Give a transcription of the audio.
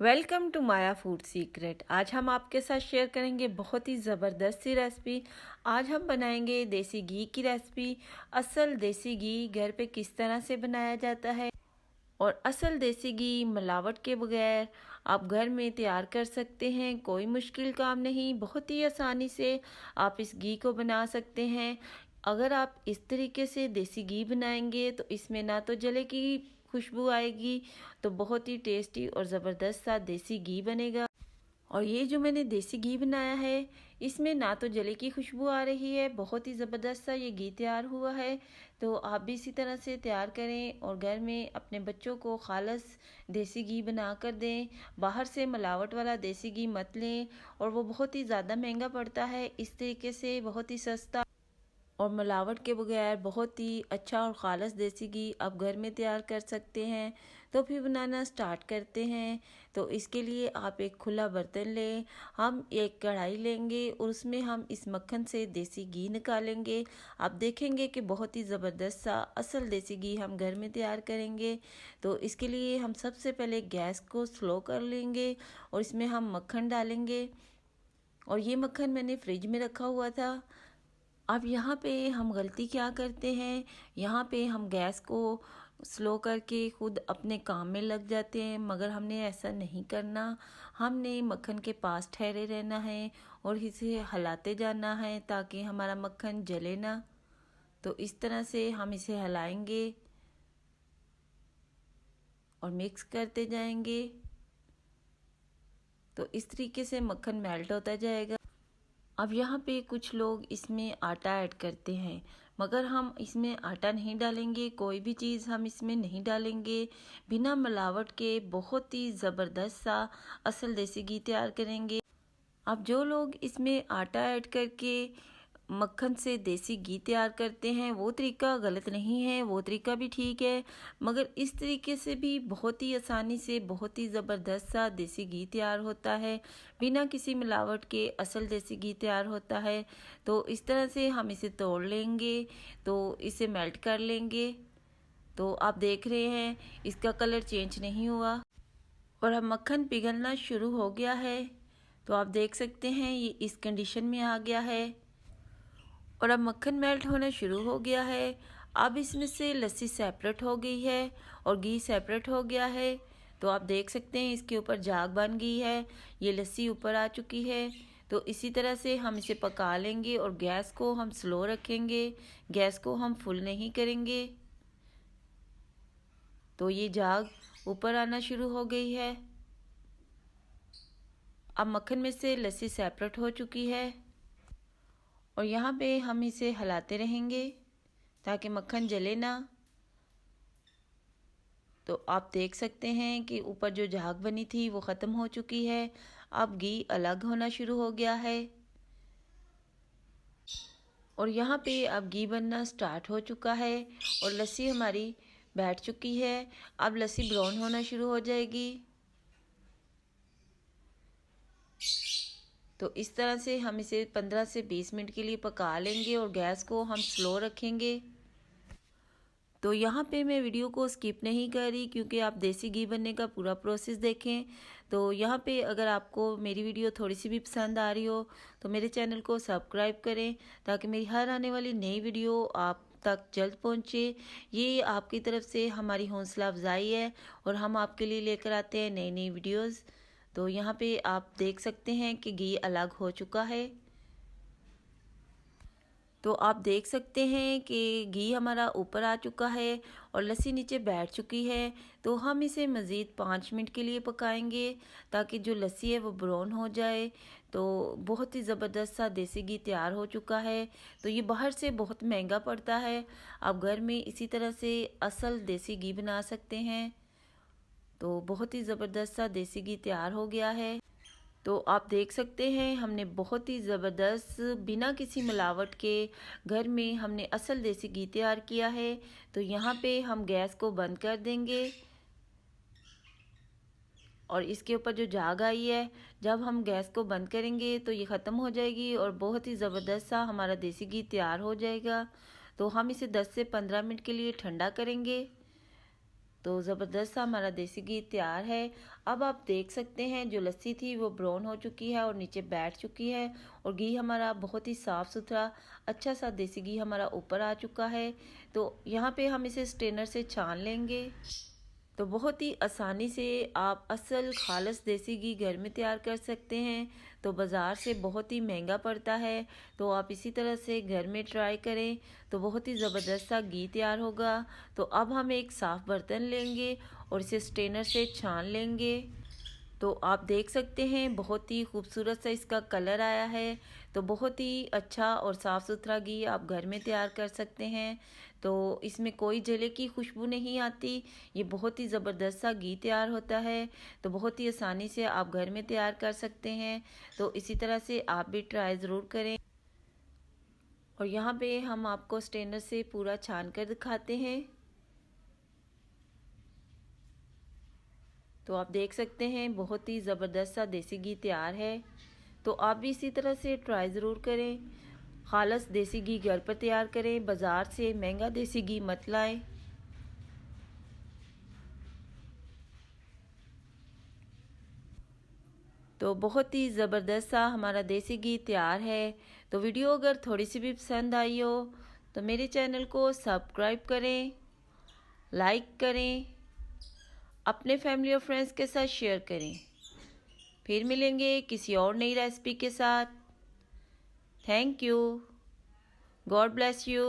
Welcome to Maya food secret. आज हम आपके साथ शेयर करेंगे बहुत ही ज़बरदस्त सी रेसिपी। आज हम बनाएंगे देसी घी की रेसिपी। असल देसी घी घर पे किस तरह से बनाया जाता है और असल देसी घी मिलावट के बगैर आप घर में तैयार कर सकते हैं। कोई मुश्किल काम नहीं, बहुत ही आसानी से आप इस घी को बना सकते हैं। अगर आप इस तरीके से देसी घी बनाएंगे तो इसमें ना तो जले की खुशबू आएगी, तो बहुत ही टेस्टी और ज़बरदस्त सा देसी घी बनेगा। और ये जो मैंने देसी घी बनाया है, इसमें ना तो जले की खुशबू आ रही है, बहुत ही ज़बरदस्त सा ये घी तैयार हुआ है। तो आप भी इसी तरह से तैयार करें और घर में अपने बच्चों को खालस देसी घी बना कर दें। बाहर से मिलावट वाला देसी घी मत लें, और वो बहुत ही ज़्यादा महंगा पड़ता है। इस तरीके से बहुत ही सस्ता और मिलावट के बगैर बहुत ही अच्छा और ख़ालिस देसी घी आप घर में तैयार कर सकते हैं। तो फिर बनाना स्टार्ट करते हैं। तो इसके लिए आप एक खुला बर्तन लें, हम एक कढ़ाई लेंगे और उसमें हम इस मक्खन से देसी घी निकालेंगे। आप देखेंगे कि बहुत ही ज़बरदस्त सा असल देसी घी हम घर में तैयार करेंगे। तो इसके लिए हम सबसे पहले गैस को स्लो कर लेंगे और इसमें हम मक्खन डालेंगे। और ये मक्खन मैंने फ्रिज में रखा हुआ था। अब यहाँ पे हम गलती क्या करते हैं, यहाँ पे हम गैस को स्लो करके खुद अपने काम में लग जाते हैं, मगर हमने ऐसा नहीं करना। हमने मक्खन के पास ठहरे रहना है और इसे हिलाते जाना है ताकि हमारा मक्खन जले ना। तो इस तरह से हम इसे हिलाएंगे और मिक्स करते जाएंगे। तो इस तरीके से मक्खन मेल्ट होता जाएगा। अब यहाँ पे कुछ लोग इसमें आटा ऐड करते हैं, मगर हम इसमें आटा नहीं डालेंगे। कोई भी चीज़ हम इसमें नहीं डालेंगे। बिना मिलावट के बहुत ही ज़बरदस्त सा असल देसी घी तैयार करेंगे। अब जो लोग इसमें आटा ऐड करके मक्खन से देसी घी तैयार करते हैं, वो तरीका गलत नहीं है, वो तरीका भी ठीक है। मगर इस तरीके से भी बहुत ही आसानी से बहुत ही ज़बरदस्त सा देसी घी तैयार होता है। बिना किसी मिलावट के असल देसी घी तैयार होता है। तो इस तरह से हम इसे तोड़ लेंगे, तो इसे मेल्ट कर लेंगे। तो आप देख रहे हैं इसका कलर चेंज नहीं हुआ और अब मक्खन पिघलना शुरू हो गया है। तो आप देख सकते हैं ये इस कंडीशन में आ गया है और अब मक्खन मेल्ट होना शुरू हो गया है। अब इसमें से लस्सी सेपरेट हो गई है और घी सेपरेट हो गया है। तो आप देख सकते हैं इसके ऊपर झाग बन गई है, ये लस्सी ऊपर आ चुकी है। तो इसी तरह से हम इसे पका लेंगे और गैस को हम स्लो रखेंगे, गैस को हम फुल नहीं करेंगे। तो ये झाग ऊपर आना शुरू हो गई है। अब मक्खन में से लस्सी सेपरेट हो चुकी है और यहाँ पे हम इसे हिलाते रहेंगे ताकि मक्खन जले ना। तो आप देख सकते हैं कि ऊपर जो झाग बनी थी वो ख़त्म हो चुकी है। अब घी अलग होना शुरू हो गया है और यहाँ पे अब घी बनना स्टार्ट हो चुका है और लस्सी हमारी बैठ चुकी है। अब लस्सी ब्राउन होना शुरू हो जाएगी। तो इस तरह से हम इसे 15 से 20 मिनट के लिए पका लेंगे और गैस को हम स्लो रखेंगे। तो यहाँ पे मैं वीडियो को स्किप नहीं कर रही, क्योंकि आप देसी घी बनने का पूरा प्रोसेस देखें। तो यहाँ पे अगर आपको मेरी वीडियो थोड़ी सी भी पसंद आ रही हो तो मेरे चैनल को सब्सक्राइब करें, ताकि मेरी हर आने वाली नई वीडियो आप तक जल्द पहुँचे। ये आपकी तरफ से हमारी हौसला अफजाई है और हम आपके लिए लेकर आते हैं नई नई वीडियोज़। तो यहाँ पे आप देख सकते हैं कि घी अलग हो चुका है। तो आप देख सकते हैं कि घी हमारा ऊपर आ चुका है और लस्सी नीचे बैठ चुकी है। तो हम इसे मज़ीद 5 मिनट के लिए पकाएंगे ताकि जो लस्सी है वो ब्राउन हो जाए। तो बहुत ही ज़बरदस्त सा देसी घी तैयार हो चुका है। तो ये बाहर से बहुत महंगा पड़ता है, आप घर में इसी तरह से असल देसी घी बना सकते हैं। तो बहुत ही ज़बरदस्त सा देसी घी तैयार हो गया है। तो आप देख सकते हैं हमने बहुत ही ज़बरदस्त बिना किसी मिलावट के घर में हमने असल देसी घी तैयार किया है। तो यहाँ पे हम गैस को बंद कर देंगे और इसके ऊपर जो झाग आई है, जब हम गैस को बंद करेंगे तो ये ख़त्म हो जाएगी और बहुत ही ज़बरदस्त सा हमारा देसी घी तैयार हो जाएगा। तो हम इसे 10 से 15 मिनट के लिए ठंडा करेंगे। तो ज़बरदस्त सा हमारा देसी घी तैयार है। अब आप देख सकते हैं जो लस्सी थी वो ब्राउन हो चुकी है और नीचे बैठ चुकी है और घी हमारा बहुत ही साफ़ सुथरा अच्छा सा देसी घी हमारा ऊपर आ चुका है। तो यहाँ पे हम इसे स्ट्रेनर से छान लेंगे। तो बहुत ही आसानी से आप असल खालस देसी घी घर में तैयार कर सकते हैं। तो बाज़ार से बहुत ही महंगा पड़ता है, तो आप इसी तरह से घर में ट्राई करें तो बहुत ही ज़बरदस्त सा घी तैयार होगा। तो अब हम एक साफ़ बर्तन लेंगे और इसे स्ट्रेनर से छान लेंगे। तो आप देख सकते हैं बहुत ही खूबसूरत सा इसका कलर आया है। तो बहुत ही अच्छा और साफ़ सुथरा घी आप घर में तैयार कर सकते हैं। तो इसमें कोई जले की खुशबू नहीं आती, ये बहुत ही ज़बरदस्त सा घी तैयार होता है। तो बहुत ही आसानी से आप घर में तैयार कर सकते हैं। तो इसी तरह से आप भी ट्राई ज़रूर करें। और यहाँ पे हम आपको स्ट्रेनर से पूरा छान कर दिखाते हैं। तो आप देख सकते हैं बहुत ही ज़बरदस्त सा देसी घी तैयार है। तो आप भी इसी तरह से ट्राई ज़रूर करें। खालस देसी घी घर पर तैयार करें, बाज़ार से महंगा देसी घी मत लाएं। तो बहुत ही ज़बरदस्त सा हमारा देसी घी तैयार है। तो वीडियो अगर थोड़ी सी भी पसंद आई हो तो मेरे चैनल को सब्सक्राइब करें, लाइक करें, अपने फैमिली और फ्रेंड्स के साथ शेयर करें। फिर मिलेंगे किसी और नई रेसिपी के साथ। Thank you. God bless you.